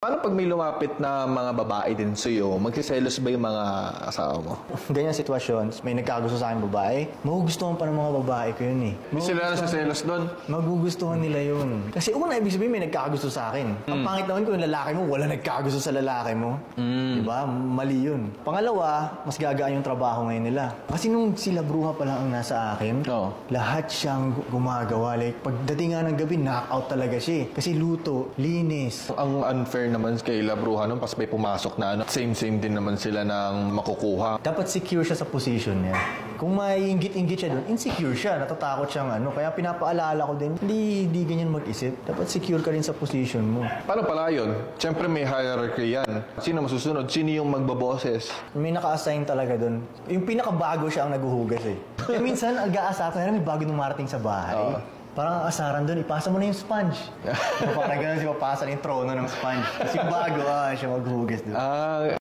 Paano pag may lumapit na mga babae din sa'yo, magsiselos ba yung mga asawa mo? Ganyan sitwasyon, may nagkagusto sa akin babae, magugustuhan pa ng mga babae ko yun eh. Hindi sila nasiselos doon? Magugustuhan nila yun. Kasi una, ibig sabihin may nagkagusto sa akin. Ang pangit naman kung yung lalaki mo, wala nagkagusto sa lalaki mo. Diba? Mali yun. Pangalawa, mas gagaan yung trabaho ngayon nila. Kasi nung sila bruha pa lang ang nasa akin, lahat siyang gumagawa. Like, pagdating nga ng gabi, knock-out talaga siya. Kasi luto, linis. Ang unfair naman kay Labruha nun, pas may pumasok na same-same din naman sila ng makukuha. Dapat secure siya sa position niya. Kung may inggit-inggit siya doon, insecure siya, natatakot siyang Kaya pinapaalala ko din, hindi ganyan mag-isip. Dapat secure ka rin sa position mo. Paano pala yun? Siyempre may hierarchy yan. Sino masusunod? Sino yung magbaboses? May naka-assign talaga doon. Yung pinakabago siya ang naguhugas eh. Kaya minsan,ag-aasa ko, may bago numarating sa bahay. Parang ang asaran doon, ipasa mo na yung sponge. Parang gano'n siya, papasa na yung trono ng sponge. Kasi bago, siya maghuhugas doon.